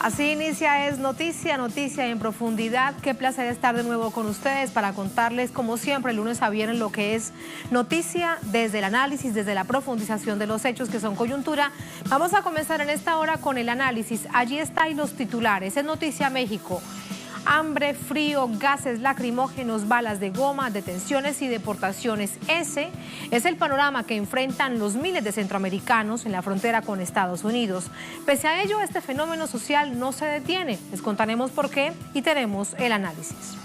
Así inicia Es Noticia, noticia en profundidad. Qué placer estar de nuevo con ustedes para contarles, como siempre, lunes a viernes, lo que es noticia desde el análisis, desde la profundización de los hechos que son coyuntura. Vamos a comenzar en esta hora con el análisis. Allí están los titulares. Es Noticia México. Hambre, frío, gases lacrimógenos, balas de goma, detenciones y deportaciones. Ese es el panorama que enfrentan los miles de centroamericanos en la frontera con Estados Unidos. Pese a ello, este fenómeno social no se detiene. Les contaremos por qué y tenemos el análisis.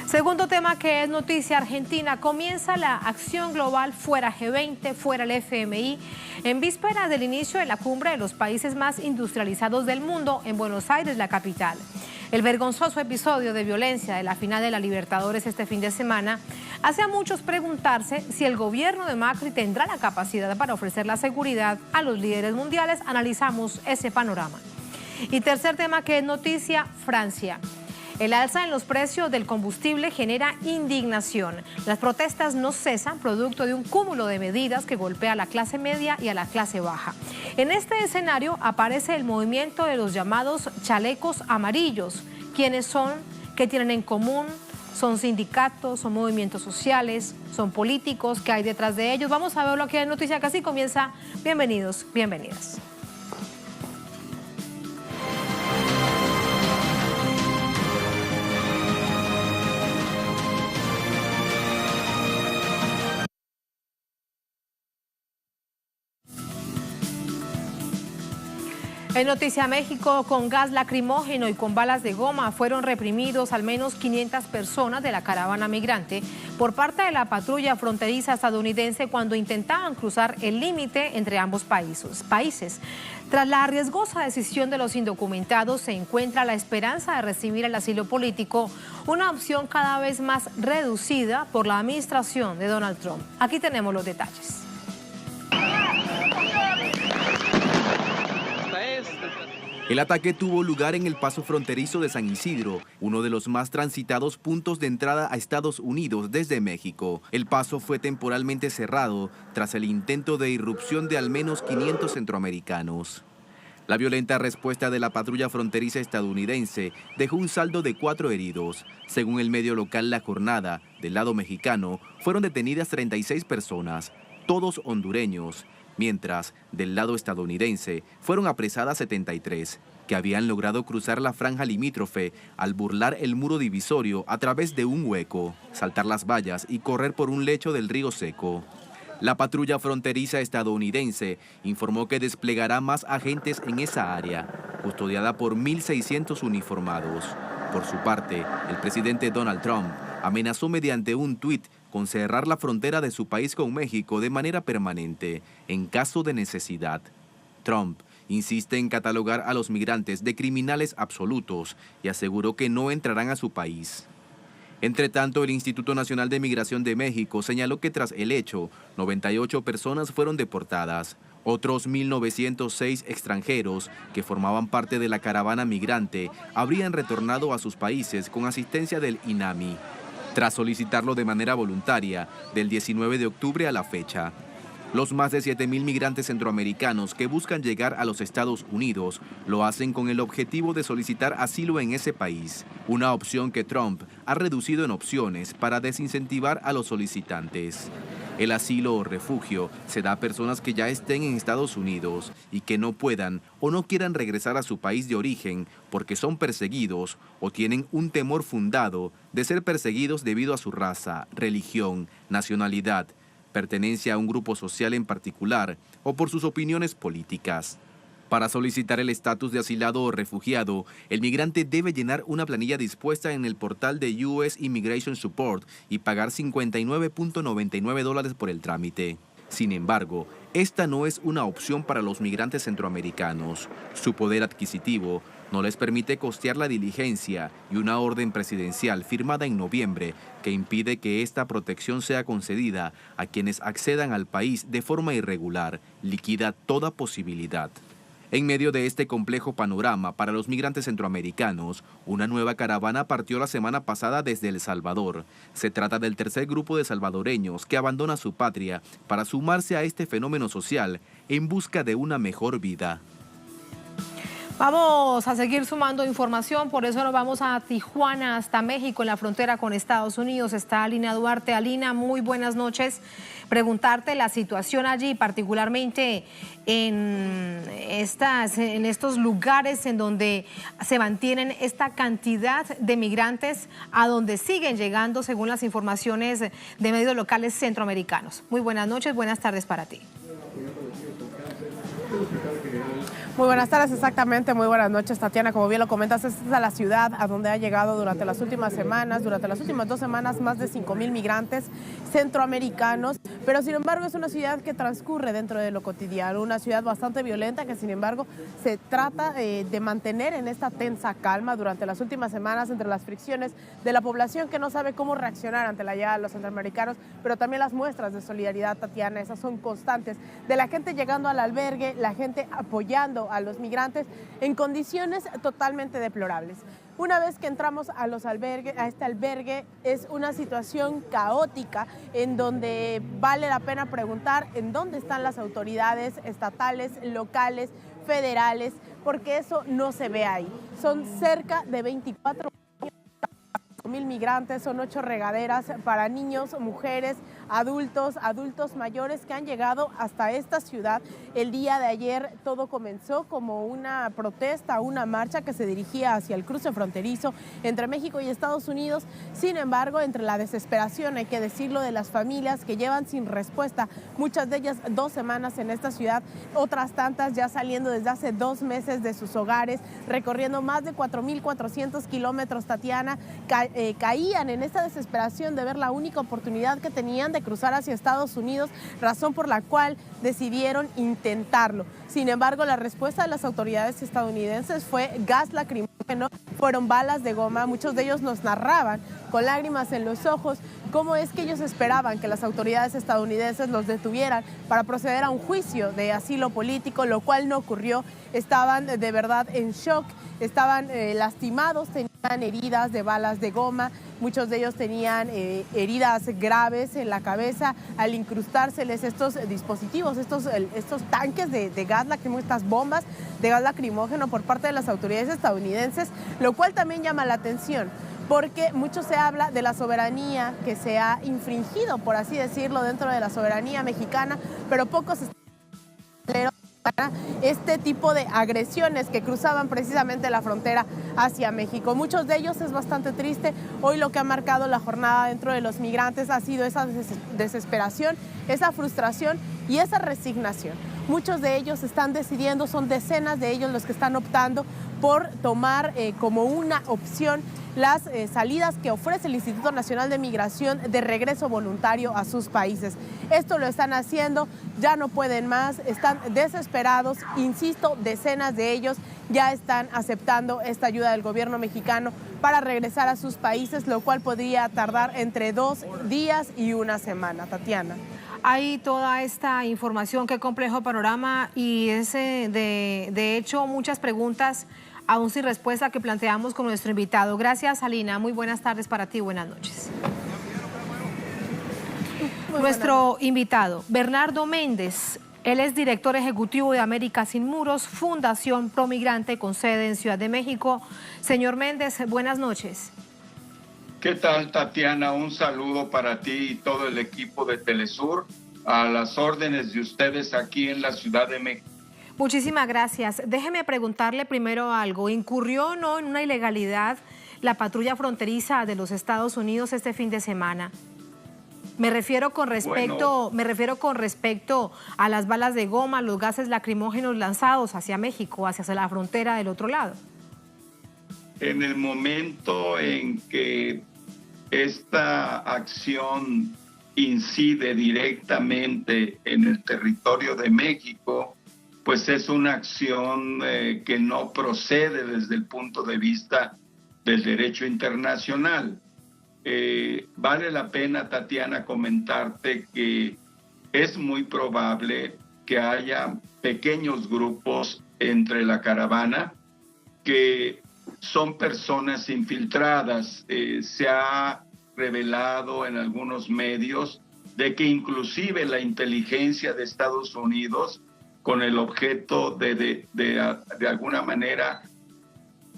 Segundo tema que es noticia, Argentina comienza la acción global Fuera G20, fuera el FMI, en vísperas del inicio de la cumbre de los países más industrializados del mundo en Buenos Aires, la capital. El vergonzoso episodio de violencia de la final de la Libertadores este fin de semana hace a muchos preguntarse si el gobierno de Macri tendrá la capacidad para ofrecer la seguridad a los líderes mundiales. Analizamos ese panorama. Y tercer tema que es noticia, Francia. El alza en los precios del combustible genera indignación. Las protestas no cesan, producto de un cúmulo de medidas que golpea a la clase media y a la clase baja. En este escenario aparece el movimiento de los llamados chalecos amarillos. ¿Quiénes son? ¿Qué tienen en común? ¿Son sindicatos? ¿Son movimientos sociales? ¿Son políticos? ¿Qué hay detrás de ellos? Vamos a verlo aquí en Noticia, que así comienza. Bienvenidos, bienvenidas. En Noticia México, con gas lacrimógeno y con balas de goma fueron reprimidos al menos 500 personas de la caravana migrante por parte de la patrulla fronteriza estadounidense cuando intentaban cruzar el límite entre ambos países. Tras la riesgosa decisión de los indocumentados, se encuentra la esperanza de recibir el asilo político, una opción cada vez más reducida por la administración de Donald Trump. Aquí tenemos los detalles. El ataque tuvo lugar en el paso fronterizo de San Isidro, uno de los más transitados puntos de entrada a Estados Unidos desde México. El paso fue temporalmente cerrado tras el intento de irrupción de al menos 500 centroamericanos. La violenta respuesta de la patrulla fronteriza estadounidense dejó un saldo de 4 heridos. Según el medio local La Jornada, del lado mexicano, fueron detenidas 36 personas, todos hondureños. Mientras, del lado estadounidense, fueron apresadas 73, que habían logrado cruzar la franja limítrofe al burlar el muro divisorio a través de un hueco, saltar las vallas y correr por un lecho del río seco. La patrulla fronteriza estadounidense informó que desplegará más agentes en esa área, custodiada por 1.600 uniformados. Por su parte, el presidente Donald Trump amenazó mediante un tuit con cerrar la frontera de su país con México de manera permanente, en caso de necesidad. Trump insiste en catalogar a los migrantes de criminales absolutos y aseguró que no entrarán a su país. Entre tanto, el Instituto Nacional de Migración de México señaló que tras el hecho, 98 personas fueron deportadas. Otros 1.906 extranjeros que formaban parte de la caravana migrante habrían retornado a sus países con asistencia del INAMI, tras solicitarlo de manera voluntaria del 19 de octubre a la fecha. Los más de 7.000 migrantes centroamericanos que buscan llegar a los Estados Unidos lo hacen con el objetivo de solicitar asilo en ese país, una opción que Trump ha reducido en opciones para desincentivar a los solicitantes. El asilo o refugio se da a personas que ya estén en Estados Unidos y que no puedan o no quieran regresar a su país de origen porque son perseguidos o tienen un temor fundado de ser perseguidos debido a su raza, religión, nacionalidad, pertenencia a un grupo social en particular o por sus opiniones políticas. Para solicitar el estatus de asilado o refugiado, el migrante debe llenar una planilla dispuesta en el portal de US Immigration Support y pagar $59.99 por el trámite. Sin embargo, esta no es una opción para los migrantes centroamericanos. Su poder adquisitivo no les permite costear la diligencia y una orden presidencial firmada en noviembre que impide que esta protección sea concedida a quienes accedan al país de forma irregular, liquida toda posibilidad. En medio de este complejo panorama para los migrantes centroamericanos, una nueva caravana partió la semana pasada desde El Salvador. Se trata del tercer grupo de salvadoreños que abandona su patria para sumarse a este fenómeno social en busca de una mejor vida. Vamos a seguir sumando información, por eso nos vamos a Tijuana, hasta México, en la frontera con Estados Unidos. Está Alina Duarte. Alina, muy buenas noches. Preguntarte la situación allí, particularmente en estos lugares en donde se mantienen esta cantidad de migrantes, a donde siguen llegando, según las informaciones de medios locales centroamericanos. Muy buenas noches, buenas tardes para ti. Muy buenas tardes, exactamente, muy buenas noches, Tatiana. Como bien lo comentas, esta es la ciudad a donde ha llegado durante las últimas semanas, durante las últimas 2 semanas, más de 5,000 migrantes centroamericanos, pero sin embargo es una ciudad que transcurre dentro de lo cotidiano, una ciudad bastante violenta que sin embargo se trata de mantener en esta tensa calma durante las últimas semanas entre las fricciones de la población que no sabe cómo reaccionar ante la llegada de los centroamericanos, pero también las muestras de solidaridad, Tatiana, esas son constantes, de la gente llegando al albergue, la gente apoyando a los migrantes en condiciones totalmente deplorables. Una vez que entramos a este albergue, es una situación caótica en donde vale la pena preguntar en dónde están las autoridades estatales, locales, federales, porque eso no se ve ahí. Son cerca de 24 mil migrantes, son 8 regaderas para niños, mujeres, adultos mayores que han llegado hasta esta ciudad. El día de ayer todo comenzó como una protesta, una marcha que se dirigía hacia el cruce fronterizo entre México y Estados Unidos. Sin embargo, entre la desesperación, hay que decirlo, de las familias que llevan sin respuesta, muchas de ellas 2 semanas en esta ciudad, otras tantas ya saliendo desde hace 2 meses de sus hogares, recorriendo más de 4,400 kilómetros, Tatiana, caían en esta desesperación de ver la única oportunidad que tenían de cruzar hacia Estados Unidos, razón por la cual decidieron intentarlo. Sin embargo, la respuesta de las autoridades estadounidenses fue gas lacrimógeno, fueron balas de goma. Muchos de ellos nos narraban con lágrimas en los ojos cómo es que ellos esperaban que las autoridades estadounidenses los detuvieran para proceder a un juicio de asilo político, lo cual no ocurrió. Estaban de verdad en shock, estaban lastimados, tenían heridas de balas de goma, muchos de ellos tenían heridas graves en la cabeza al incrustárseles estos dispositivos, estos tanques de gas lacrimógeno, estas bombas de gas lacrimógeno por parte de las autoridades estadounidenses, lo cual también llama la atención, porque mucho se habla de la soberanía que se ha infringido, por así decirlo, dentro de la soberanía mexicana, pero pocos este tipo de agresiones que cruzaban precisamente la frontera hacia México. Muchos de ellos, es bastante triste, hoy lo que ha marcado la jornada dentro de los migrantes ha sido esa desesperación, esa frustración y esa resignación. Muchos de ellos están decidiendo, son decenas de ellos los que están optando por tomar como una opción las salidas que ofrece el Instituto Nacional de Migración de regreso voluntario a sus países. Esto lo están haciendo, ya no pueden más, están desesperados, insisto, decenas de ellos ya están aceptando esta ayuda del gobierno mexicano para regresar a sus países, lo cual podría tardar entre 2 días y 1 semana. Tatiana. Hay toda esta información, qué complejo panorama, y de hecho muchas preguntas aún sin respuesta que planteamos con nuestro invitado. Gracias, Alina. Muy buenas tardes para ti, buenas noches. Nuestro invitado, Bernardo Méndez, él es director ejecutivo de América Sin Muros, Fundación Promigrante con sede en Ciudad de México. Señor Méndez, buenas noches. ¿Qué tal, Tatiana? Un saludo para ti y todo el equipo de Telesur, a las órdenes de ustedes aquí en la Ciudad de México. Muchísimas gracias. Déjeme preguntarle primero algo. ¿Incurrió o no en una ilegalidad la patrulla fronteriza de los Estados Unidos este fin de semana? Me refiero con respecto a las balas de goma, los gases lacrimógenos lanzados hacia México, hacia la frontera del otro lado. En el momento en que esta acción incide directamente en el territorio de México, pues es una acción que no procede desde el punto de vista del derecho internacional. Vale la pena, Tatiana, comentarte que es muy probable que haya pequeños grupos entre la caravana que son personas infiltradas. Se ha revelado en algunos medios de que inclusive la inteligencia de Estados Unidos con el objeto de alguna manera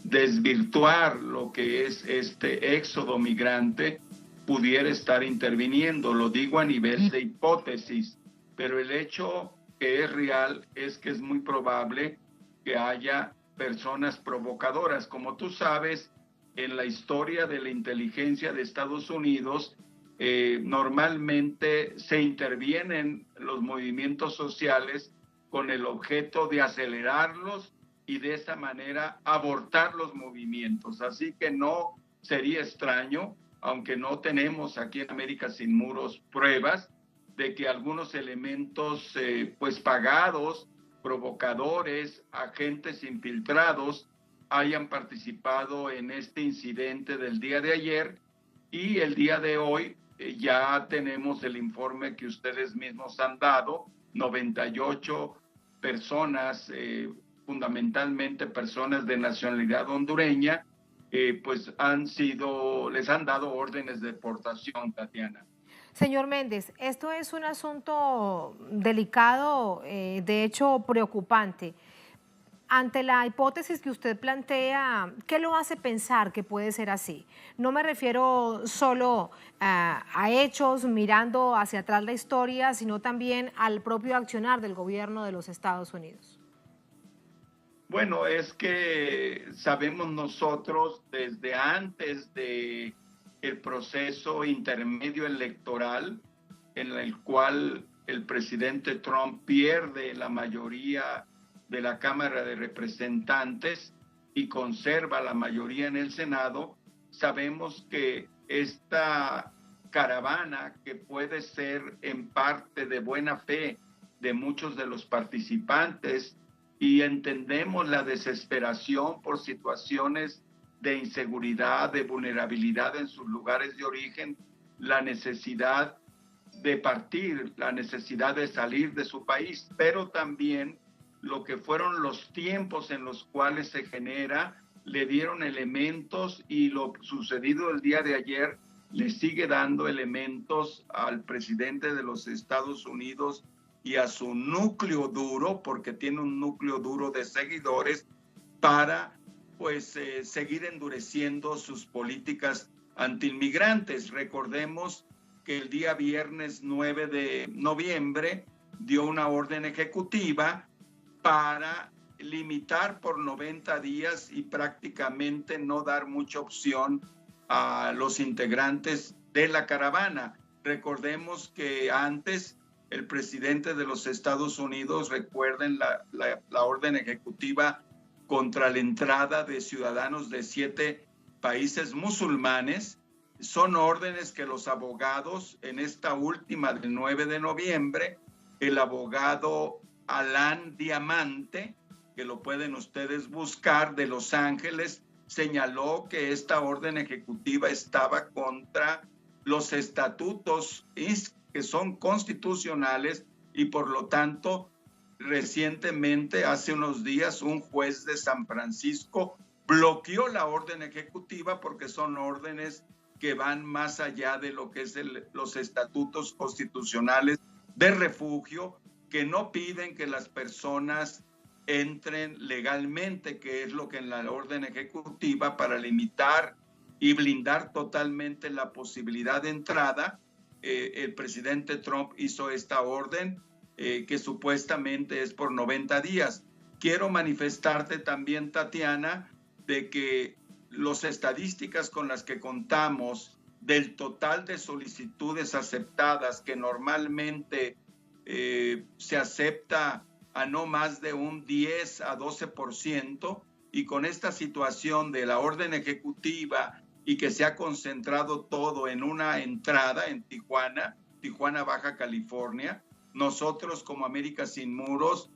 desvirtuar lo que es este éxodo migrante, pudiera estar interviniendo. Lo digo a nivel de hipótesis, pero el hecho que es real es que es muy probable que haya personas provocadoras. Como tú sabes, en la historia de la inteligencia de Estados Unidos, normalmente se intervienen los movimientos sociales con el objeto de acelerarlos y de esa manera abortar los movimientos. Así que no sería extraño, aunque no tenemos aquí en América Sin Muros pruebas de que algunos elementos pues pagados, provocadores, agentes infiltrados hayan participado en este incidente del día de ayer, y el día de hoy ya tenemos el informe que ustedes mismos han dado, 98 personas, fundamentalmente personas de nacionalidad hondureña, pues les han dado órdenes de deportación, Tatiana. Señor Méndez, esto es un asunto delicado, de hecho preocupante. Ante la hipótesis que usted plantea, ¿qué lo hace pensar que puede ser así? No me refiero solo a hechos, mirando hacia atrás la historia, sino también al propio accionar del gobierno de los Estados Unidos. Bueno, es que sabemos nosotros desde antes de el proceso intermedio electoral, en el cual el presidente Trump pierde la mayoría de la Cámara de Representantes y conserva la mayoría en el Senado, sabemos que esta caravana, que puede ser en parte de buena fe de muchos de los participantes, y entendemos la desesperación por situaciones de inseguridad, de vulnerabilidad en sus lugares de origen, la necesidad de partir, la necesidad de salir de su país, pero también lo que fueron los tiempos en los cuales se genera, le dieron elementos, y lo sucedido el día de ayer le sigue dando elementos al presidente de los Estados Unidos y a su núcleo duro, porque tiene un núcleo duro de seguidores, para pues seguir endureciendo sus políticas antiinmigrantes. Recordemos que el día viernes 9 de noviembre dio una orden ejecutiva para limitar por 90 días y prácticamente no dar mucha opción a los integrantes de la caravana. Recordemos que antes el presidente de los Estados Unidos, recuerden la orden ejecutiva contra la entrada de ciudadanos de 7 países musulmanes, son órdenes que los abogados, en esta última del 9 de noviembre, el abogado Alan Diamante, que lo pueden ustedes buscar, de Los Ángeles, señaló que esta orden ejecutiva estaba contra los estatutos que son constitucionales, y por lo tanto, recientemente, hace unos días, un juez de San Francisco bloqueó la orden ejecutiva porque son órdenes que van más allá de lo que es los estatutos constitucionales de refugio, que no piden que las personas entren legalmente, que es lo que en la orden ejecutiva, para limitar y blindar totalmente la posibilidad de entrada, el presidente Trump hizo esta orden que supuestamente es por 90 días. Quiero manifestarte también, Tatiana, de que las estadísticas con las que contamos del total de solicitudes aceptadas, que normalmente se acepta a no más de un 10 a 12%, y con esta situación de la orden ejecutiva y que se ha concentrado todo en una entrada en Tijuana, Baja California, nosotros como América Sin Muros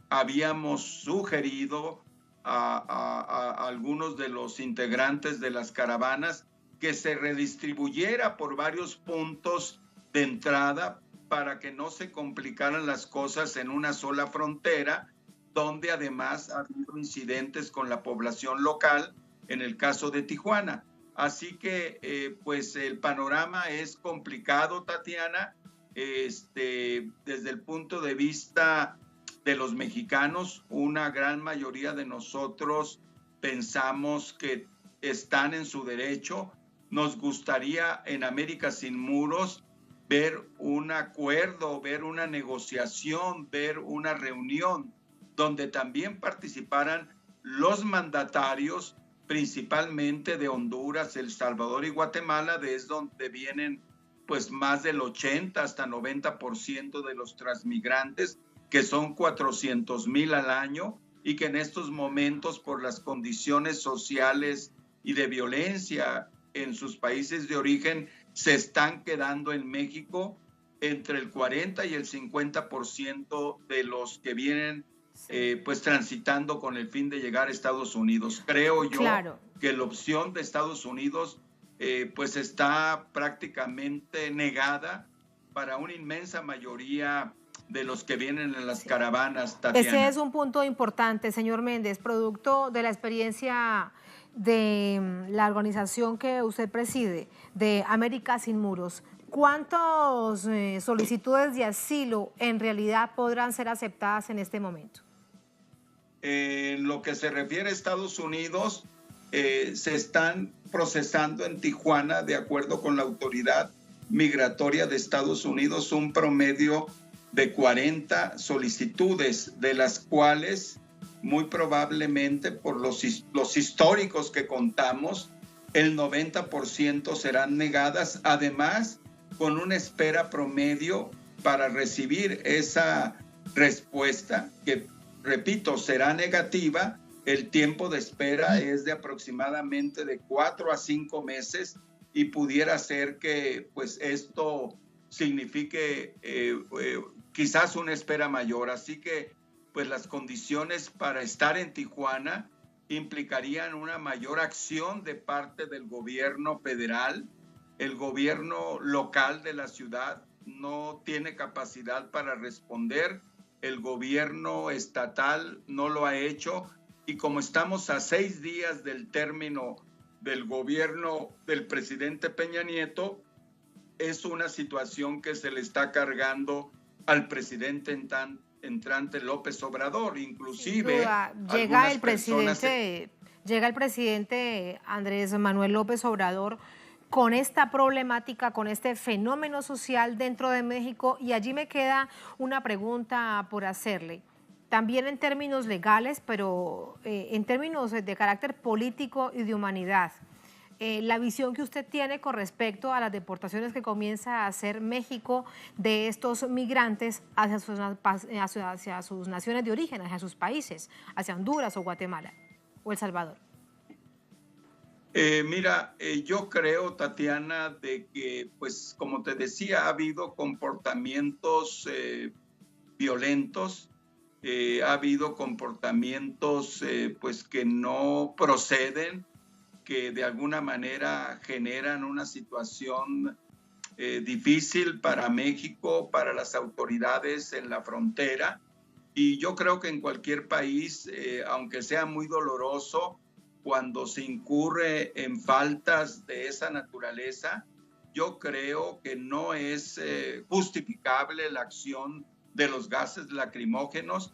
habíamos sugerido a algunos de los integrantes de las caravanas que se redistribuyera por varios puntos de entrada para que no se complicaran las cosas en una sola frontera, donde además ha habido incidentes con la población local, en el caso de Tijuana. Así que pues el panorama es complicado, Tatiana, desde el punto de vista de los mexicanos. Una gran mayoría de nosotros pensamos que están en su derecho. Nos gustaría en América Sin Muros ver un acuerdo, ver una negociación, ver una reunión donde también participaran los mandatarios, principalmente de Honduras, El Salvador y Guatemala, desde donde vienen pues más del 80 hasta 90% de los transmigrantes, que son 400,000 al año, y que en estos momentos, por las condiciones sociales y de violencia en sus países de origen, se están quedando en México. Entre el 40 y el 50% de los que vienen pues transitando con el fin de llegar a Estados Unidos. Creo yo que la opción de Estados Unidos pues está prácticamente negada para una inmensa mayoría de los que vienen en las caravanas, Tatiana. Ese es un punto importante, señor Méndez, producto de la experiencia de la organización que usted preside, de América Sin Muros. ¿Cuántas solicitudes de asilo en realidad podrán ser aceptadas en este momento? En lo que se refiere a Estados Unidos, se están procesando en Tijuana, de acuerdo con la autoridad migratoria de Estados Unidos, un promedio de 40 solicitudes, de las cuales muy probablemente por los históricos que contamos, el 90% serán negadas, además con una espera promedio para recibir esa respuesta que, repito, será negativa. El tiempo de espera es de aproximadamente de 4 a 5 meses y pudiera ser que pues esto signifique quizás una espera mayor. Así que pues las condiciones para estar en Tijuana implicarían una mayor acción de parte del gobierno federal. El gobierno local de la ciudad no tiene capacidad para responder. El gobierno estatal no lo ha hecho. Y como estamos a 6 días del término del gobierno del presidente Peña Nieto, es una situación que se le está cargando al presidente entrante López Obrador. Inclusive llega el presidente Andrés Manuel López Obrador con esta problemática, con este fenómeno social dentro de México, y allí me queda una pregunta por hacerle. También en términos legales, pero en términos de carácter político y de humanidad, la visión que usted tiene con respecto a las deportaciones que comienza a hacer México de estos migrantes hacia sus naciones de origen, hacia sus países, hacia Honduras o Guatemala o El Salvador. Yo creo, Tatiana, de que, pues, como te decía, ha habido comportamientos violentos, ha habido comportamientos pues que no proceden, que de alguna manera generan una situación difícil para México, para las autoridades en la frontera. Y yo creo que en cualquier país, aunque sea muy doloroso, cuando se incurre en faltas de esa naturaleza, yo creo que no es justificable la acción de los gases lacrimógenos,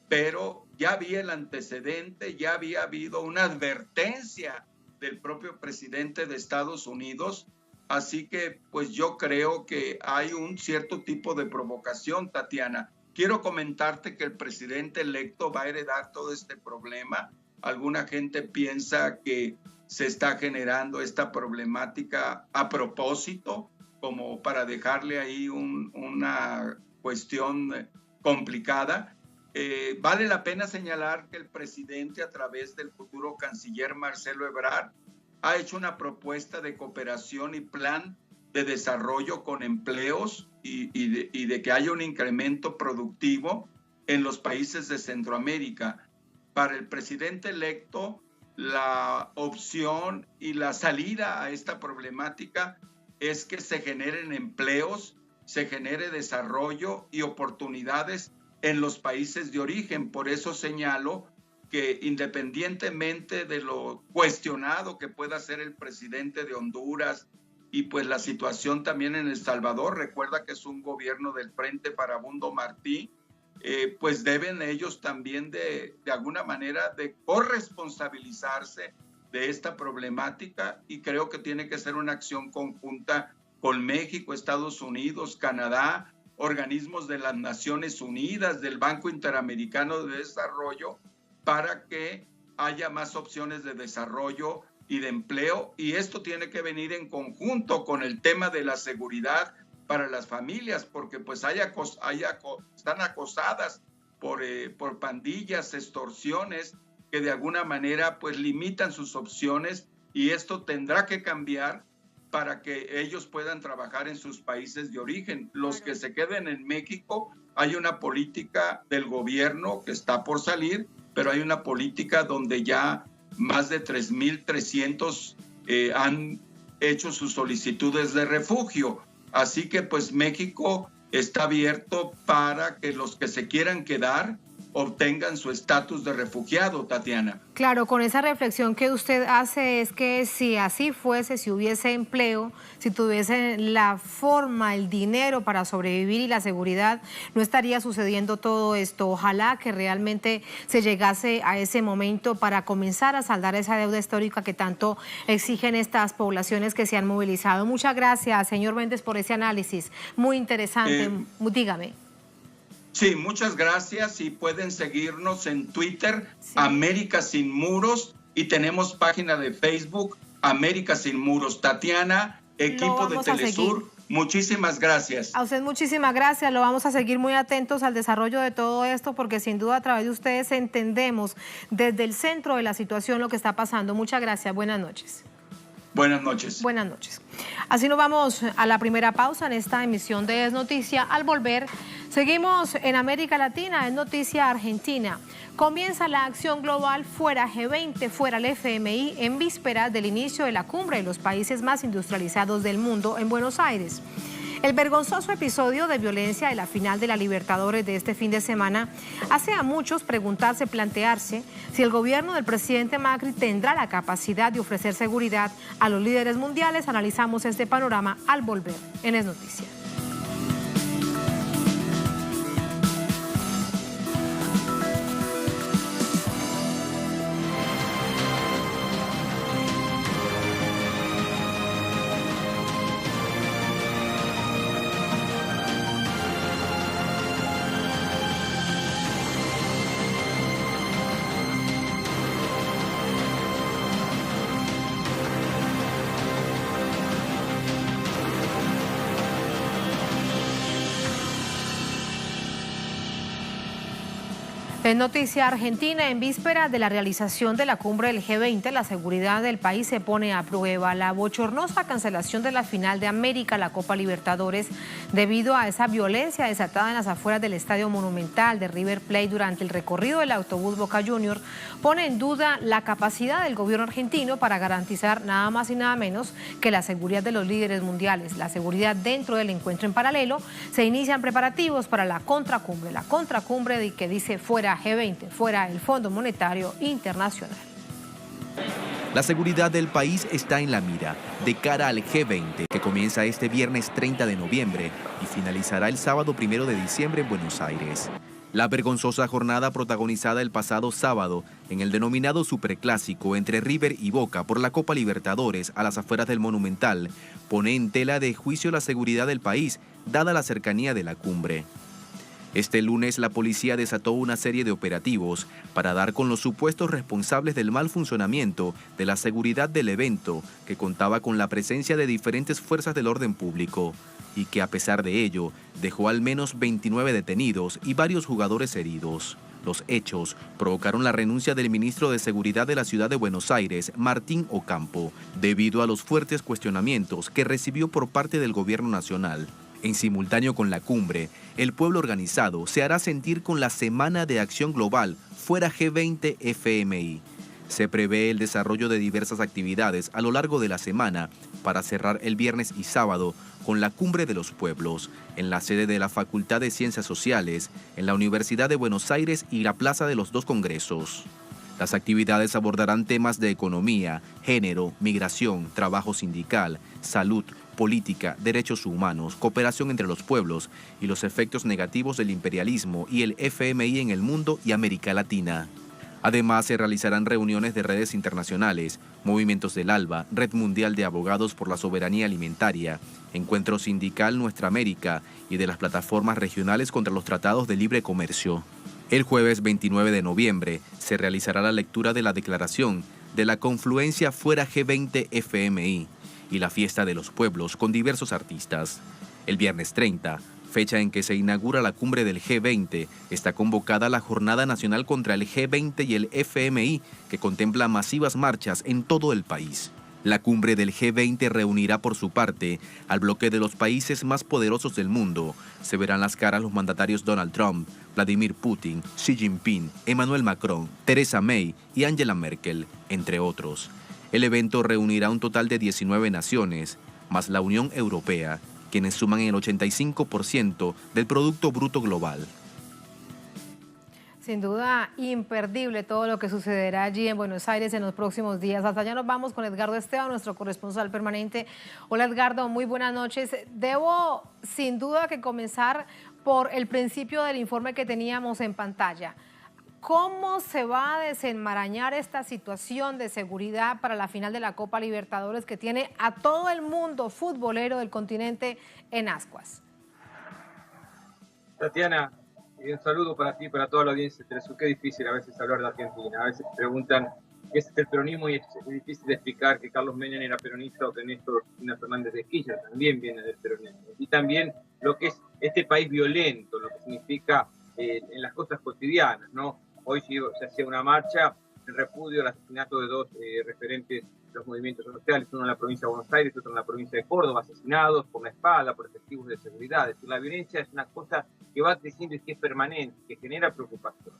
pero ya había el antecedente, ya había habido una advertencia del propio presidente de Estados Unidos, así que pues yo creo que hay un cierto tipo de provocación, Tatiana. Quiero comentarte que el presidente electo va a heredar todo este problema. Alguna gente piensa que se está generando esta problemática a propósito, como para dejarle ahí una cuestión complicada. Vale la pena señalar que el presidente, a través del futuro canciller Marcelo Ebrard, ha hecho una propuesta de cooperación y plan de desarrollo con empleos y de que haya un incremento productivo en los países de Centroamérica. Para el presidente electo, la opción y la salida a esta problemática es que se generen empleos, se genere desarrollo y oportunidades en los países de origen. Por eso señalo que, independientemente de lo cuestionado que pueda ser el presidente de Honduras y pues la situación también en El Salvador, recuerda que es un gobierno del Frente Farabundo Martí, pues deben ellos también de alguna manera de corresponsabilizarse de esta problemática, y creo que tiene que ser una acción conjunta con México, Estados Unidos, Canadá, organismos de las Naciones Unidas, del Banco Interamericano de Desarrollo, para que haya más opciones de desarrollo y de empleo, y esto tiene que venir en conjunto con el tema de la seguridad para las familias, porque pues están acosadas por pandillas, extorsiones, que de alguna manera pues limitan sus opciones, y esto tendrá que cambiar para que ellos puedan trabajar en sus países de origen. Los que se queden en México, hay una política del gobierno que está por salir, pero hay una política donde ya más de 3,300 han hecho sus solicitudes de refugio. Así que pues México está abierto para que los que se quieran quedar obtengan su estatus de refugiado, Tatiana. Claro, con esa reflexión que usted hace es que si así fuese, si hubiese empleo, si tuviesen la forma, el dinero para sobrevivir y la seguridad, no estaría sucediendo todo esto. Ojalá que realmente se llegase a ese momento para comenzar a saldar esa deuda histórica que tanto exigen estas poblaciones que se han movilizado. Muchas gracias, señor Méndez, por ese análisis. Muy interesante. Dígame. Sí, muchas gracias, y pueden seguirnos en Twitter, sí, América Sin Muros, y tenemos página de Facebook, América Sin Muros. Tatiana, equipo de Telesur, muchísimas gracias. A usted muchísimas gracias, lo vamos a seguir muy atentos al desarrollo de todo esto, porque sin duda a través de ustedes entendemos desde el centro de la situación lo que está pasando. Muchas gracias, buenas noches. Buenas noches. Buenas noches. Así nos vamos a la primera pausa en esta emisión de Es Noticia. Al volver, seguimos en América Latina, Es Noticia Argentina. Comienza la acción global Fuera G20, Fuera el FMI, en vísperas del inicio de la cumbre de los países más industrializados del mundo en Buenos Aires. El vergonzoso episodio de violencia de la final de la Libertadores de este fin de semana hace a muchos preguntarse, plantearse si el gobierno del presidente Macri tendrá la capacidad de ofrecer seguridad a los líderes mundiales. Analizamos este panorama al volver en Es Noticia. En Noticia Argentina, en víspera de la realización de la cumbre del G20, la seguridad del país se pone a prueba. La bochornosa cancelación de la final de América, la Copa Libertadores, debido a esa violencia desatada en las afueras del Estadio Monumental de River Plate durante el recorrido del autobús Boca Juniors, pone en duda la capacidad del gobierno argentino para garantizar nada más y nada menos que la seguridad de los líderes mundiales. La seguridad dentro del encuentro en paralelo. Se inician preparativos para la contracumbre de que dice fuera G20, fuera el Fondo Monetario Internacional. La seguridad del país está en la mira de cara al G20, que comienza este viernes 30 de noviembre y finalizará el sábado 1 de diciembre en Buenos Aires. La vergonzosa jornada protagonizada el pasado sábado en el denominado Superclásico entre River y Boca por la Copa Libertadores a las afueras del Monumental pone en tela de juicio la seguridad del país, dada la cercanía de la cumbre. Este lunes la policía desató una serie de operativos para dar con los supuestos responsables del mal funcionamiento de la seguridad del evento, que contaba con la presencia de diferentes fuerzas del orden público y que a pesar de ello dejó al menos 29 detenidos y varios jugadores heridos. Los hechos provocaron la renuncia del ministro de Seguridad de la ciudad de Buenos Aires, Martín Ocampo, debido a los fuertes cuestionamientos que recibió por parte del gobierno nacional. En simultáneo con la cumbre, el pueblo organizado se hará sentir con la Semana de Acción Global Fuera G20 FMI. Se prevé el desarrollo de diversas actividades a lo largo de la semana para cerrar el viernes y sábado con la Cumbre de los Pueblos, en la sede de la Facultad de Ciencias Sociales, en la Universidad de Buenos Aires y la Plaza de los Dos Congresos. Las actividades abordarán temas de economía, género, migración, trabajo sindical, salud, política, derechos humanos, cooperación entre los pueblos y los efectos negativos del imperialismo y el FMI en el mundo y América Latina. Además, se realizarán reuniones de redes internacionales, movimientos del ALBA, Red Mundial de Abogados por la Soberanía Alimentaria, Encuentro Sindical Nuestra América y de las plataformas regionales contra los tratados de libre comercio. El jueves 29 de noviembre se realizará la lectura de la declaración de la confluencia Fuera G20 FMI y la Fiesta de los Pueblos con diversos artistas. El viernes 30, fecha en que se inaugura la cumbre del G20, está convocada la Jornada Nacional contra el G20 y el FMI, que contempla masivas marchas en todo el país. La cumbre del G20 reunirá por su parte al bloque de los países más poderosos del mundo. Se verán las caras los mandatarios Donald Trump, Vladimir Putin, Xi Jinping, Emmanuel Macron, Theresa May y Angela Merkel, entre otros. El evento reunirá un total de 19 naciones, más la Unión Europea, quienes suman el 85% del Producto Bruto Global. Sin duda, imperdible todo lo que sucederá allí en Buenos Aires en los próximos días. Hasta allá nos vamos con Edgardo Esteban, nuestro corresponsal permanente. Hola Edgardo, muy buenas noches. Debo sin duda que comenzar por el principio del informe que teníamos en pantalla. ¿Cómo se va a desenmarañar esta situación de seguridad para la final de la Copa Libertadores que tiene a todo el mundo futbolero del continente en ascuas? Tatiana, un saludo para ti y para toda la audiencia. Qué difícil a veces hablar de Argentina. A veces preguntan qué es el peronismo y es difícil de explicar que Carlos Menem era peronista o que Néstor Cristina Fernández de Kirchner también viene del peronismo. Y también lo que es este país violento, lo que significa en las cosas cotidianas, ¿no? Hoy se hacía una marcha en repudio al asesinato de dos referentes de los movimientos sociales, uno en la provincia de Buenos Aires, otro en la provincia de Córdoba, asesinados por la espada, por efectivos de seguridad. Es decir, la violencia es una cosa que va creciendo y que es permanente, que genera preocupación.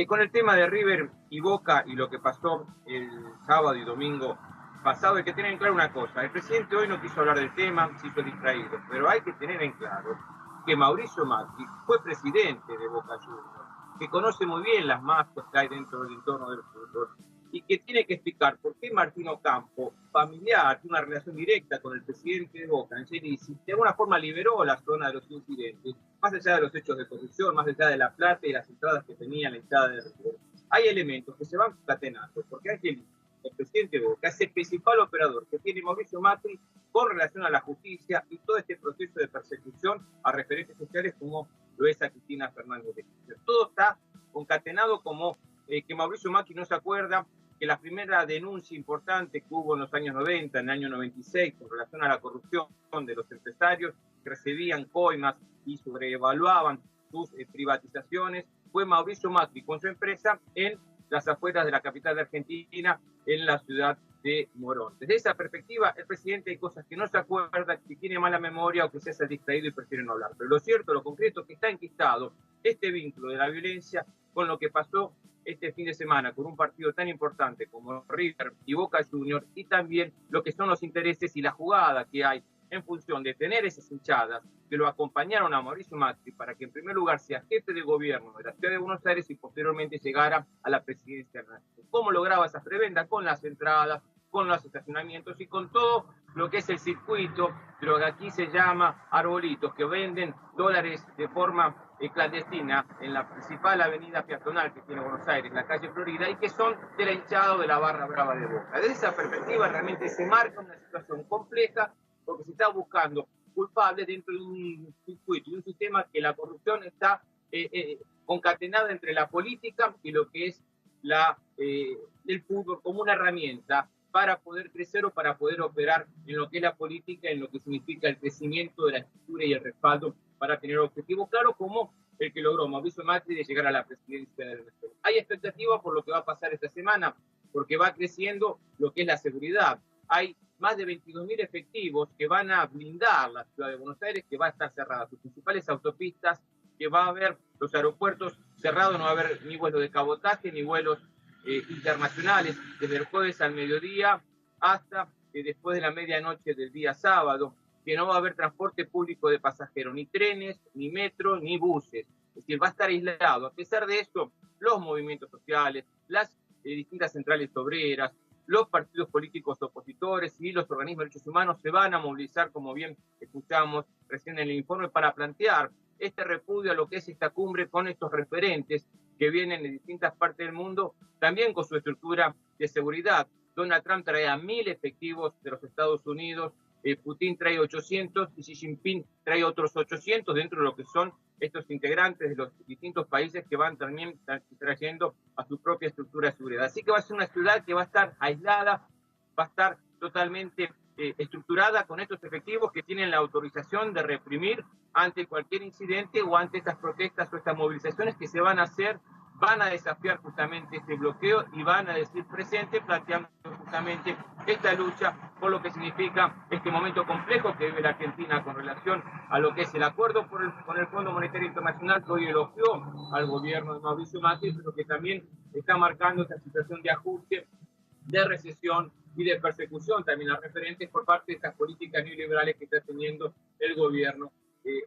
Con el tema de River y Boca y lo que pasó el sábado y domingo pasado, hay que tener en claro una cosa. El presidente hoy no quiso hablar del tema, se hizo distraído, pero hay que tener en claro que Mauricio Macri fue presidente de Boca Juniors, que conoce muy bien las mafias que hay dentro del entorno del fútbol y que tiene que explicar por qué Martín Ocampo, familiar, tiene una relación directa con el presidente de Boca, Angelici, de alguna forma liberó la zona de los incidentes, más allá de los hechos de corrupción, más allá de la plata y las entradas que tenía la entrada de River. Hay elementos que se van concatenando, porque Angelici, el presidente de Boca, es el principal operador que tiene Mauricio Macri con relación a la justicia y todo este proceso de persecución a referentes sociales como lo es a Cristina Fernández de Kirchner. Todo está concatenado como que Mauricio Macri no se acuerda que la primera denuncia importante que hubo en los años 90, en el año 96, con relación a la corrupción de los empresarios que recibían coimas y sobrevaluaban sus privatizaciones, fue Mauricio Macri con su empresa en las afueras de la capital de Argentina, en la ciudad de Morón. Desde esa perspectiva, el presidente hay cosas que no se acuerda, que tiene mala memoria o que se hace distraído y prefiere no hablar. Pero lo cierto, lo concreto, es que está enquistado este vínculo de la violencia con lo que pasó este fin de semana con un partido tan importante como River y Boca Juniors, y también lo que son los intereses y la jugada que hay en función de tener esas hinchadas que lo acompañaron a Mauricio Macri para que en primer lugar sea jefe de gobierno de la ciudad de Buenos Aires y posteriormente llegara a la presidencia nacional. ¿Cómo lograba esa prebenda? Con las entradas, con los estacionamientos y con todo lo que es el circuito, lo que aquí se llama arbolitos, que venden dólares de forma clandestina en la principal avenida peatonal que tiene Buenos Aires, la calle Florida, y que son de la hinchada o de la barra brava de Boca. Desde esa perspectiva realmente se marca una situación compleja porque se está buscando culpables dentro de un circuito y un sistema que la corrupción está concatenada entre la política y lo que es el fútbol como una herramienta para poder crecer o para poder operar en lo que es la política, en lo que significa el crecimiento de la estructura y el respaldo para tener objetivos claros como el que logró Mauricio Macri de llegar a la presidencia de Venezuela. Hay expectativas por lo que va a pasar esta semana, porque va creciendo lo que es la seguridad. Hay más de 22.000 efectivos que van a blindar la ciudad de Buenos Aires, que va a estar cerrada sus principales autopistas, que va a haber los aeropuertos cerrados, no va a haber ni vuelos de cabotaje ni vuelos internacionales, desde el jueves al mediodía hasta después de la medianoche del día sábado, que no va a haber transporte público de pasajeros, ni trenes, ni metro, ni buses. Es decir, va a estar aislado. A pesar de eso, los movimientos sociales, las distintas centrales obreras, los partidos políticos opositores y los organismos de derechos humanos se van a movilizar, como bien escuchamos recién en el informe, para plantear este repudio a lo que es esta cumbre con estos referentes que vienen de distintas partes del mundo, también con su estructura de seguridad. Donald Trump trae a 1.000 efectivos de los Estados Unidos, Putin trae 800 y Xi Jinping trae otros 800 dentro de lo que son estos integrantes de los distintos países que van también trayendo a su propia estructura de seguridad. Así que va a ser una ciudad que va a estar aislada, va a estar totalmente estructurada con estos efectivos que tienen la autorización de reprimir ante cualquier incidente o ante estas protestas o estas movilizaciones que se van a hacer, van a desafiar justamente este bloqueo y van a decir presente, planteando justamente esta lucha por lo que significa este momento complejo que vive la Argentina con relación a lo que es el acuerdo con el Fondo Monetario Internacional, que hoy elogió al gobierno de Mauricio Macri, pero que también está marcando esta situación de ajuste, de recesión y de persecución también a referentes por parte de estas políticas neoliberales que está teniendo el gobierno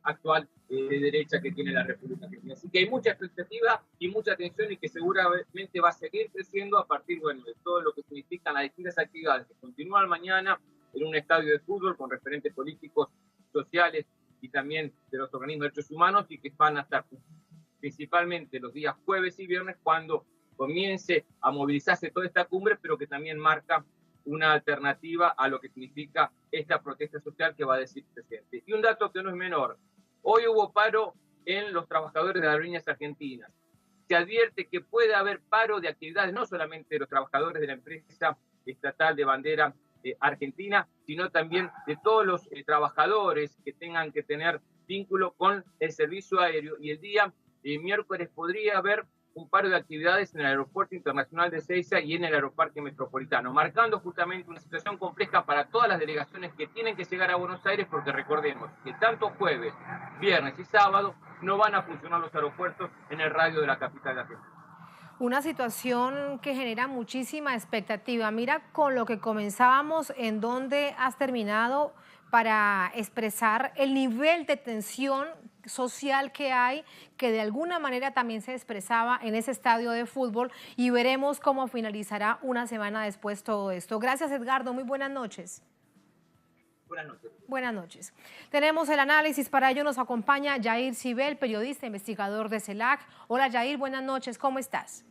actual de derecha que tiene la República Argentina. Así que hay mucha expectativa y mucha atención y que seguramente va a seguir creciendo a partir, bueno, de todo lo que significan las distintas actividades que continúan mañana en un estadio de fútbol con referentes políticos, sociales y también de los organismos de derechos humanos y que van a estar principalmente los días jueves y viernes cuando comience a movilizarse toda esta cumbre, pero que también marca una alternativa a lo que significa esta protesta social que va a decir el presidente. Y un dato que no es menor, hoy hubo paro en los trabajadores de las aerolíneas argentinas. Se advierte que puede haber paro de actividades, no solamente de los trabajadores de la empresa estatal de bandera argentina, sino también de todos los trabajadores que tengan que tener vínculo con el servicio aéreo. Y el día miércoles podría haber un paro de actividades en el Aeropuerto Internacional de Ezeiza y en el Aeroparque Metropolitano, marcando justamente una situación compleja para todas las delegaciones que tienen que llegar a Buenos Aires, porque recordemos que tanto jueves, viernes y sábado no van a funcionar los aeropuertos en el radio de la capital de Argentina. Una situación que genera muchísima expectativa. Mira, con lo que comenzábamos, ¿en dónde has terminado para expresar el nivel de tensión social que hay, que de alguna manera también se expresaba en ese estadio de fútbol, y veremos cómo finalizará una semana después todo esto? Gracias, Edgardo, muy buenas noches. Buenas noches. Buenas noches. Tenemos el análisis, para ello nos acompaña Yair Cibel, periodista, investigador de CELAC. Hola Yair, buenas noches, ¿cómo estás?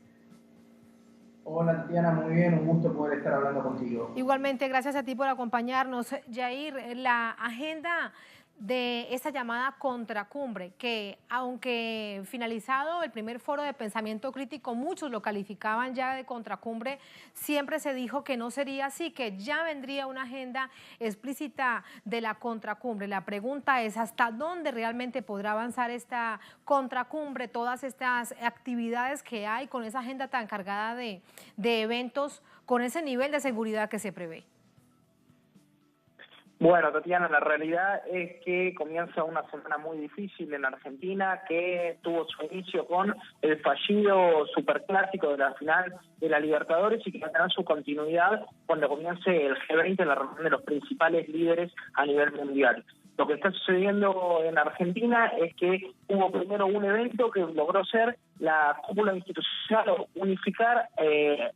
Hola Tatiana, muy bien, un gusto poder estar hablando contigo. Igualmente, gracias a ti por acompañarnos. Yair, la agenda de esta llamada contracumbre, que aunque finalizado el primer foro de pensamiento crítico, muchos lo calificaban ya de contracumbre, siempre se dijo que no sería así, que ya vendría una agenda explícita de la contracumbre. La pregunta es, ¿hasta dónde realmente podrá avanzar esta contracumbre, todas estas actividades que hay con esa agenda tan cargada de eventos, con ese nivel de seguridad que se prevé? Bueno, Tatiana, la realidad es que comienza una semana muy difícil en Argentina, que tuvo su inicio con el fallido superclásico de la final de la Libertadores y que va a tener su continuidad cuando comience el G20, la reunión de los principales líderes a nivel mundial. Lo que está sucediendo en Argentina es que hubo primero un evento que logró ser la cúpula institucional o unificar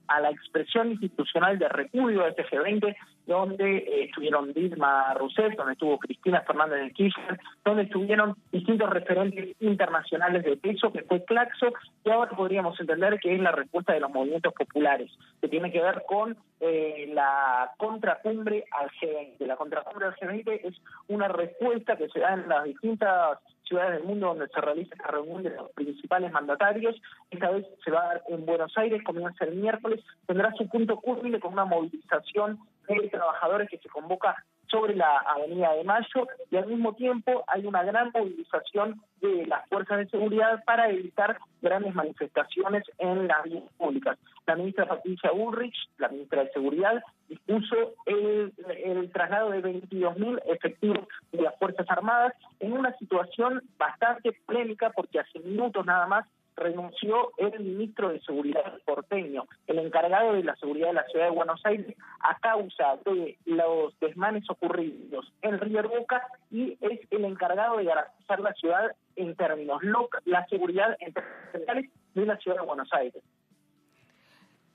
a la expresión institucional de repudio de este G20, donde estuvieron Dilma Rousseff, donde estuvo Cristina Fernández de Kirchner, donde estuvieron distintos referentes internacionales de peso, que fue Claxo, y ahora podríamos entender que es la respuesta de los movimientos populares, que tiene que ver con la contracumbre al G20. La contracumbre al G20 es una respuesta que se da en las distintas ciudades del mundo donde se realiza esta reunión de los principales mandatarios. Esta vez se va a dar en Buenos Aires, comienza el miércoles, tendrá su punto culmine con una movilización de trabajadores que se convoca sobre la Avenida de Mayo, y al mismo tiempo hay una gran movilización de las fuerzas de seguridad para evitar grandes manifestaciones en las vías públicas. La ministra Patricia Bullrich, la ministra de Seguridad, dispuso el traslado de 22.000 efectivos de las Fuerzas Armadas en una situación bastante polémica, porque hace minutos nada más renunció el ministro de Seguridad porteño, el encargado de la seguridad de la ciudad de Buenos Aires, a causa de los desmanes ocurridos en River Boca, y es el encargado de garantizar la ciudad en términos la seguridad en términos generales de la ciudad de Buenos Aires.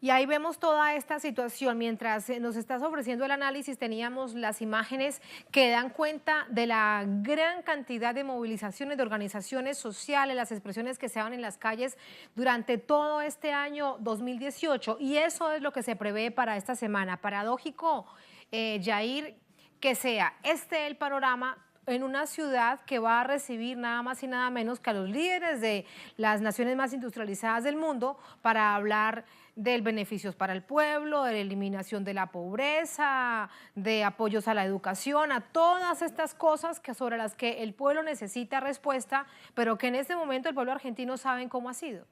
Y ahí vemos toda esta situación. Mientras nos estás ofreciendo el análisis, teníamos las imágenes que dan cuenta de la gran cantidad de movilizaciones de organizaciones sociales, las expresiones que se dan en las calles durante todo este año 2018. Y eso es lo que se prevé para esta semana. Paradójico, Yair, que sea este el panorama en una ciudad que va a recibir nada más y nada menos que a los líderes de las naciones más industrializadas del mundo para hablar de beneficios para el pueblo, de la eliminación de la pobreza, de apoyos a la educación, a todas estas cosas sobre las que el pueblo necesita respuesta, pero que en este momento el pueblo argentino sabe cómo ha sido.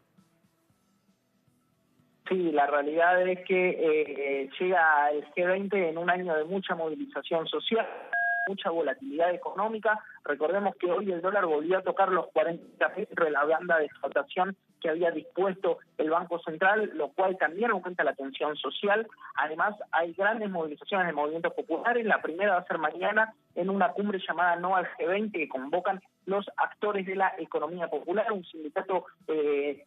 Sí, la realidad es que llega el G20 en un año de mucha movilización social, mucha volatilidad económica. Recordemos que hoy el dólar volvió a tocar los 40 pesos de la banda de explotación que había dispuesto el Banco Central, lo cual también aumenta la tensión social. Además, hay grandes movilizaciones de movimientos populares. La primera va a ser mañana en una cumbre llamada No al G20 que convocan los actores de la economía popular, un sindicato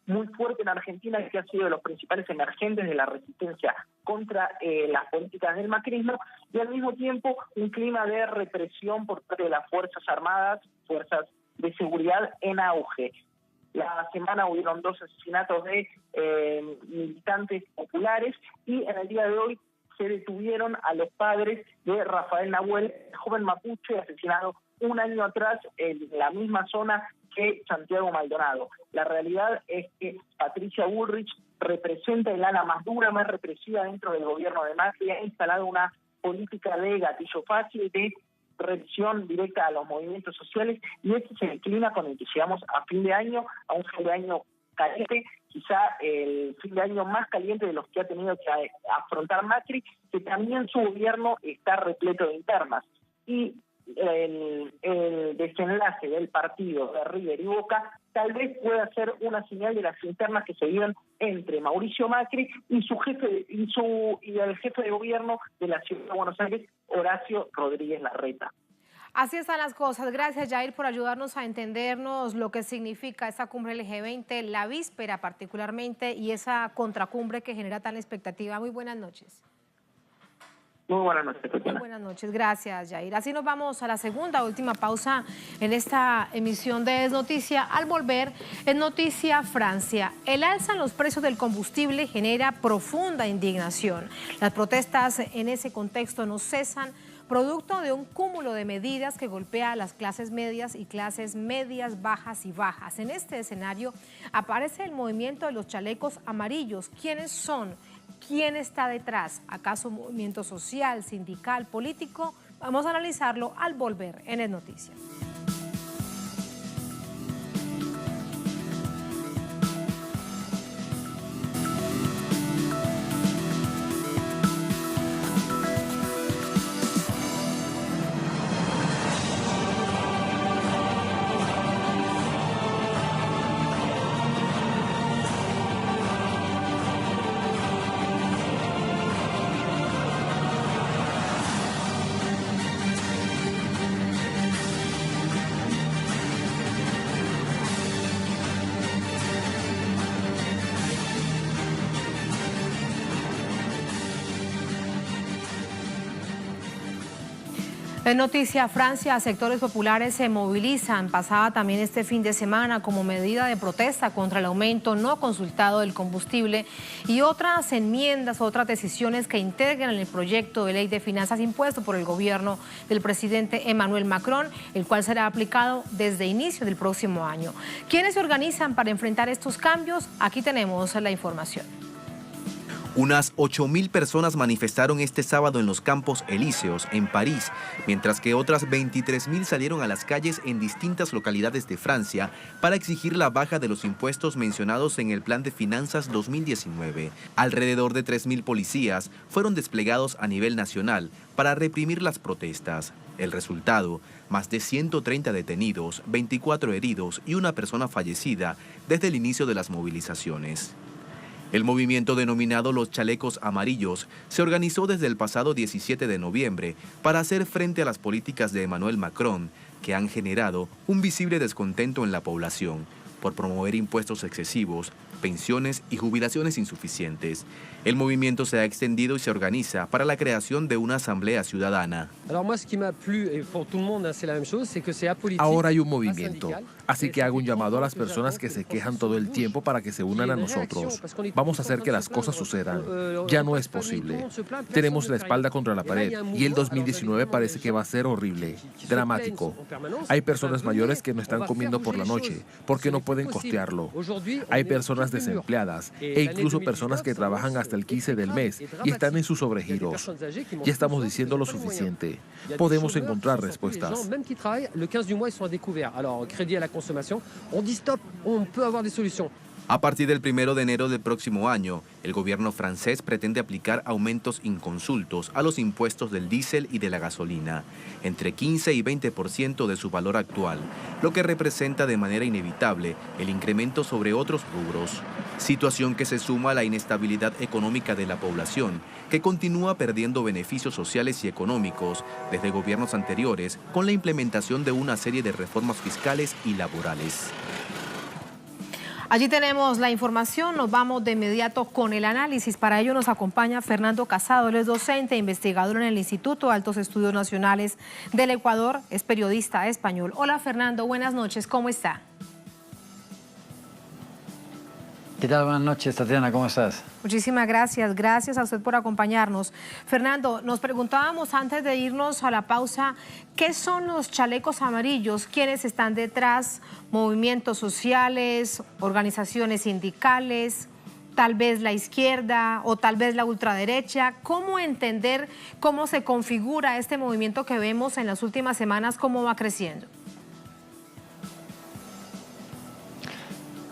muy fuerte en Argentina que ha sido de los principales emergentes de la resistencia contra las políticas del macrismo, y al mismo tiempo un clima de represión por parte de las Fuerzas Armadas, fuerzas de seguridad en auge. La semana hubieron 2 asesinatos de militantes populares y en el día de hoy se detuvieron a los padres de Rafael Nahuel, el joven mapuche asesinado un año atrás en la misma zona que Santiago Maldonado. La realidad es que Patricia Bullrich representa el ala más dura, más represiva dentro del gobierno de Macri, ha instalado una política de gatillo fácil, de represión directa a los movimientos sociales, y ese es el clima con el que llegamos a fin de año, a un fin de año caliente, quizá el fin de año más caliente de los que ha tenido que afrontar Macri, que también su gobierno está repleto de internas. Y el desenlace del partido de River y Boca tal vez pueda ser una señal de las internas que se dieron entre Mauricio Macri y su jefe y el jefe de gobierno de la ciudad de Buenos Aires, Horacio Rodríguez Larreta. Así están las cosas. Gracias, Yair, por ayudarnos a entendernos lo que significa esta cumbre del G20, la víspera particularmente, y esa contracumbre que genera tan expectativa. Muy buenas noches. Muy buenas noches, Tatiana. Muy buenas noches, gracias, Yair. Así nos vamos a la segunda, última pausa en esta emisión de Es Noticia. Al volver, Es Noticia Francia. El alza en los precios del combustible genera profunda indignación. Las protestas en ese contexto no cesan, producto de un cúmulo de medidas que golpea a las clases medias y clases medias, bajas y bajas. En este escenario aparece el movimiento de los chalecos amarillos. ¿Quiénes son? ¿Quién está detrás? ¿Acaso un movimiento social, sindical, político? Vamos a analizarlo al volver en Es Noticia. En Noticia Francia, sectores populares se movilizan. Pasaba también este fin de semana como medida de protesta contra el aumento no consultado del combustible y otras enmiendas, otras decisiones que integran el proyecto de ley de finanzas impuesto por el gobierno del presidente Emmanuel Macron, el cual será aplicado desde inicio del próximo año. ¿Quiénes se organizan para enfrentar estos cambios? Aquí tenemos la información. Unas 8.000 personas manifestaron este sábado en los Campos Elíseos, en París, mientras que otras 23.000 salieron a las calles en distintas localidades de Francia para exigir la baja de los impuestos mencionados en el Plan de Finanzas 2019. Alrededor de 3.000 policías fueron desplegados a nivel nacional para reprimir las protestas. El resultado, más de 130 detenidos, 24 heridos y una persona fallecida desde el inicio de las movilizaciones. El movimiento denominado Los Chalecos Amarillos se organizó desde el pasado 17 de noviembre para hacer frente a las políticas de Emmanuel Macron, que han generado un visible descontento en la población por promover impuestos excesivos, pensiones y jubilaciones insuficientes. El movimiento se ha extendido y se organiza para la creación de una asamblea ciudadana. Ahora hay un movimiento, así que hago un llamado a las personas que se quejan todo el tiempo para que se unan a nosotros. Vamos a hacer que las cosas sucedan. Ya no es posible. Tenemos la espalda contra la pared y el 2019 parece que va a ser horrible, dramático. Hay personas mayores que no están comiendo por la noche porque no pueden costearlo. Hay personas desempleadas e incluso personas que trabajan hasta el 15 del mes y están en sus sobregiros. Ya estamos diciendo lo suficiente. Podemos encontrar respuestas. A partir del 1 de enero del próximo año, el gobierno francés pretende aplicar aumentos inconsultos a los impuestos del diésel y de la gasolina, entre 15 y 20% de su valor actual, lo que representa de manera inevitable el incremento sobre otros rubros. Situación que se suma a la inestabilidad económica de la población, que continúa perdiendo beneficios sociales y económicos desde gobiernos anteriores con la implementación de una serie de reformas fiscales y laborales. Allí tenemos la información, nos vamos de inmediato con el análisis. Para ello nos acompaña Fernando Casado, él es docente e investigador en el Instituto de Altos Estudios Nacionales del Ecuador, es periodista español. Hola Fernando, buenas noches, ¿cómo está? ¿Qué tal? Buenas noches, Tatiana, ¿cómo estás? Muchísimas gracias, gracias a usted por acompañarnos. Fernando, nos preguntábamos antes de irnos a la pausa, ¿qué son los chalecos amarillos? ¿Quiénes están detrás? ¿Movimientos sociales, organizaciones sindicales, tal vez la izquierda o tal vez la ultraderecha? ¿Cómo entender cómo se configura este movimiento que vemos en las últimas semanas, cómo va creciendo?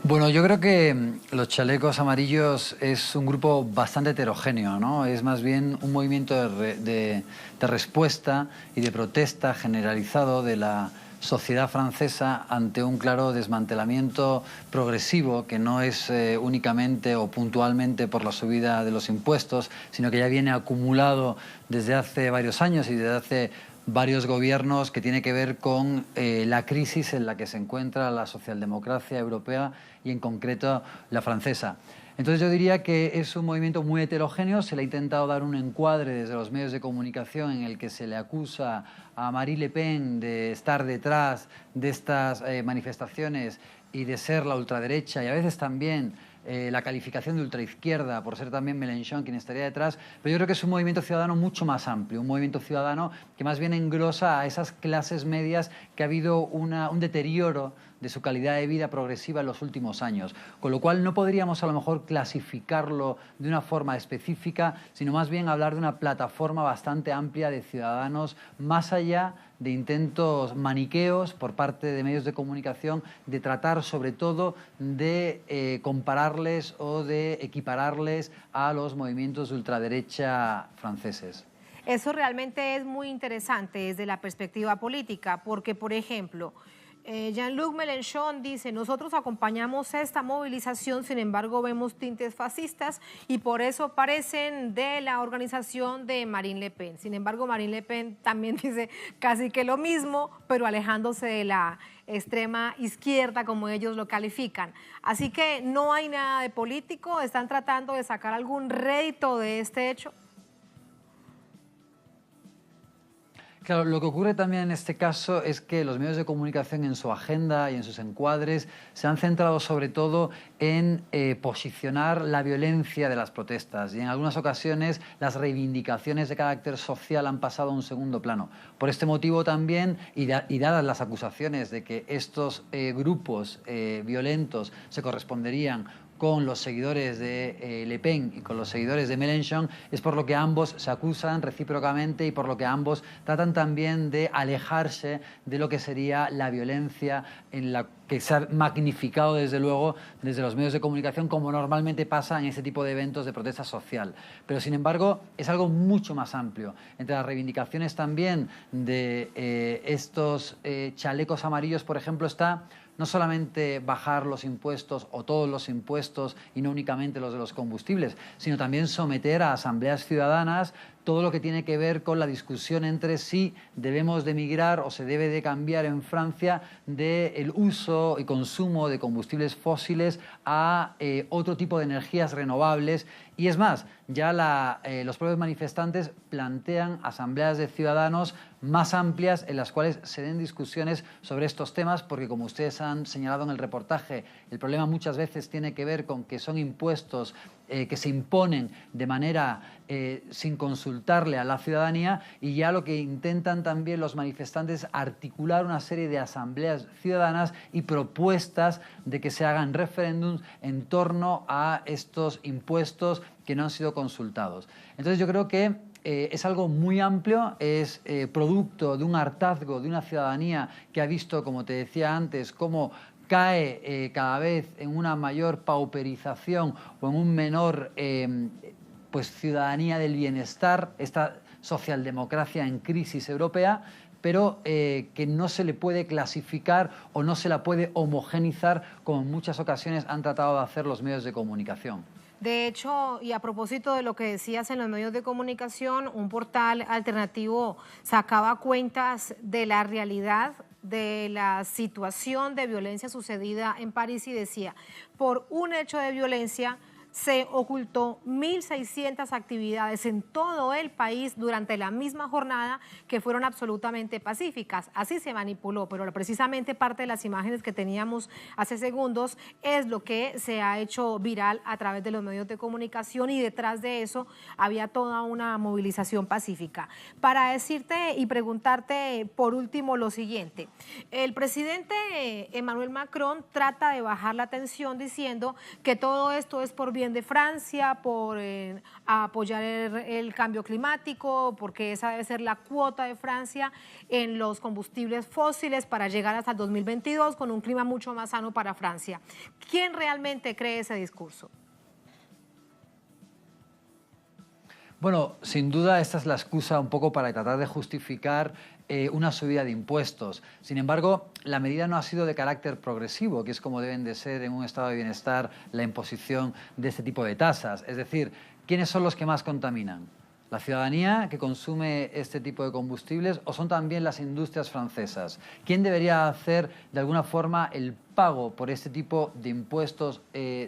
Bueno, yo creo que los chalecos amarillos es un grupo bastante heterogéneo, ¿no? Es más bien un movimiento de respuesta y de protesta generalizado de la sociedad francesa ante un claro desmantelamiento progresivo que no es únicamente o puntualmente por la subida de los impuestos, sino que ya viene acumulado desde hace varios años y desde hace varios gobiernos, que tiene que ver con la crisis en la que se encuentra la socialdemocracia europea y en concreto la francesa. Entonces yo diría que es un movimiento muy heterogéneo, se le ha intentado dar un encuadre desde los medios de comunicación en el que se le acusa a Marine Le Pen de estar detrás de estas manifestaciones y de ser la ultraderecha y a veces también la calificación de ultraizquierda por ser también Mélenchon quien estaría detrás, pero yo creo que es un movimiento ciudadano mucho más amplio, un movimiento ciudadano que más bien engrosa a esas clases medias que ha habido un deterioro de su calidad de vida progresiva en los últimos años, con lo cual no podríamos a lo mejor clasificarlo de una forma específica, sino más bien hablar de una plataforma bastante amplia de ciudadanos, más allá de intentos maniqueos por parte de medios de comunicación de tratar sobre todo de compararles o de equipararles a los movimientos de ultraderecha franceses. Eso realmente es muy interesante desde la perspectiva política, porque, por ejemplo, Jean-Luc Mélenchon dice, nosotros acompañamos esta movilización, sin embargo vemos tintes fascistas y por eso parecen de la organización de Marine Le Pen. Sin embargo, Marine Le Pen también dice casi que lo mismo, pero alejándose de la extrema izquierda, como ellos lo califican. Así que no hay nada de político, están tratando de sacar algún rédito de este hecho. Claro, lo que ocurre también en este caso es que los medios de comunicación en su agenda y en sus encuadres se han centrado sobre todo en posicionar la violencia de las protestas y en algunas ocasiones las reivindicaciones de carácter social han pasado a un segundo plano. Por este motivo también, y dadas las acusaciones de que estos grupos violentos se corresponderían con los seguidores de Le Pen y con los seguidores de Mélenchon, es por lo que ambos se acusan recíprocamente y por lo que ambos tratan también de alejarse de lo que sería la violencia en la que se ha magnificado desde luego desde los medios de comunicación, como normalmente pasa en ese tipo de eventos de protesta social. Pero sin embargo es algo mucho más amplio. Entre las reivindicaciones también de estos chalecos amarillos, por ejemplo, está no solamente bajar los impuestos o todos los impuestos y no únicamente los de los combustibles, sino también someter a asambleas ciudadanas todo lo que tiene que ver con la discusión entre si debemos de migrar o se debe de cambiar en Francia del uso y consumo de combustibles fósiles a otro tipo de energías renovables. Y es más, ya los propios manifestantes plantean asambleas de ciudadanos más amplias en las cuales se den discusiones sobre estos temas, porque como ustedes han señalado en el reportaje, el problema muchas veces tiene que ver con que son impuestos que se imponen de manera sin consultarle a la ciudadanía, y ya lo que intentan también los manifestantes es articular una serie de asambleas ciudadanas y propuestas de que se hagan referéndums en torno a estos impuestos que no han sido consultados. Entonces yo creo que es algo muy amplio, es producto de un hartazgo de una ciudadanía que ha visto, como te decía antes, cómo cae cada vez en una mayor pauperización o en un menor pues ciudadanía del bienestar, esta socialdemocracia en crisis europea, pero que no se le puede clasificar o no se la puede homogenizar como en muchas ocasiones han tratado de hacer los medios de comunicación. De hecho, y a propósito de lo que decías en los medios de comunicación, un portal alternativo sacaba cuentas de la realidad de la situación de violencia sucedida en París y decía, por un hecho de violencia se ocultó 1.600 actividades en todo el país durante la misma jornada que fueron absolutamente pacíficas. Así se manipuló, pero precisamente parte de las imágenes que teníamos hace segundos es lo que se ha hecho viral a través de los medios de comunicación, y detrás de eso había toda una movilización pacífica. Para decirte y preguntarte por último lo siguiente, el presidente Emmanuel Macron trata de bajar la tensión diciendo que todo esto es por bien de Francia, por apoyar el cambio climático, porque esa debe ser la cuota de Francia en los combustibles fósiles para llegar hasta el 2022 con un clima mucho más sano para Francia. ¿Quién realmente cree ese discurso? Bueno, sin duda esta es la excusa un poco para tratar de justificar una subida de impuestos. Sin embargo, la medida no ha sido de carácter progresivo, que es como deben de ser en un estado de bienestar la imposición de este tipo de tasas. Es decir, ¿quiénes son los que más contaminan? ¿La ciudadanía que consume este tipo de combustibles o son también las industrias francesas? ¿Quién debería hacer de alguna forma el pago por este tipo de impuestos,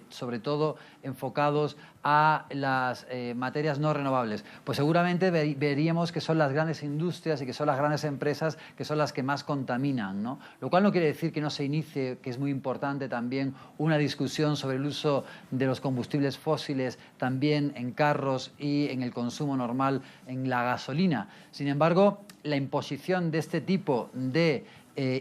sobre todo enfocados a las materias no renovables? Pues seguramente veríamos que son las grandes industrias y que son las grandes empresas que son las que más contaminan, ¿no? Lo cual no quiere decir que no se inicie, que es muy importante también, una discusión sobre el uso de los combustibles fósiles también en carros y en el consumo normal en la gasolina. Sin embargo, la imposición de este tipo de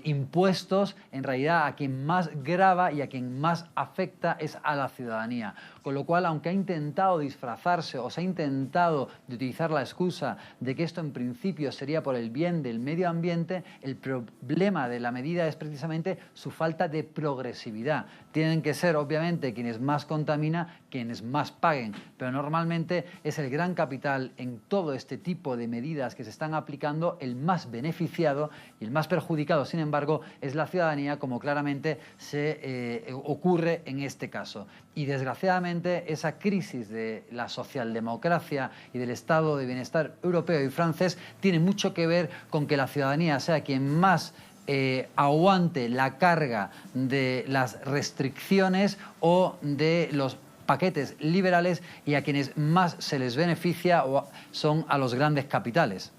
impuestos, en realidad a quien más grava y a quien más afecta es a la ciudadanía. Con lo cual, aunque ha intentado disfrazarse o se ha intentado de utilizar la excusa de que esto en principio sería por el bien del medio ambiente, el problema de la medida es precisamente su falta de progresividad. Tienen que ser, obviamente, quienes más contaminan, quienes más paguen, pero normalmente es el gran capital en todo este tipo de medidas que se están aplicando el más beneficiado, y el más perjudicado, sin embargo, es la ciudadanía, como claramente se ocurre en este caso. Y desgraciadamente esa crisis de la socialdemocracia y del estado de bienestar europeo y francés tiene mucho que ver con que la ciudadanía sea quien más aguante la carga de las restricciones o de los paquetes liberales, y a quienes más se les beneficia son a los grandes capitales.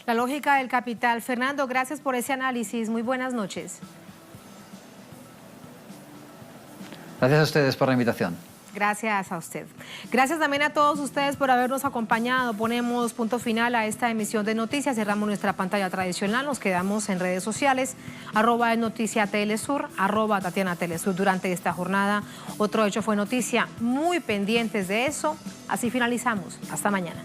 La lógica del capital. Fernando, gracias por ese análisis. Muy buenas noches. Gracias a ustedes por la invitación. Gracias a usted. Gracias también a todos ustedes por habernos acompañado. Ponemos punto final a esta emisión de noticias. Cerramos nuestra pantalla tradicional. Nos quedamos en redes sociales. @NoticiaTelesur, @TatianaTelesur. Durante esta jornada, otro hecho fue noticia. Muy pendientes de eso. Así finalizamos. Hasta mañana.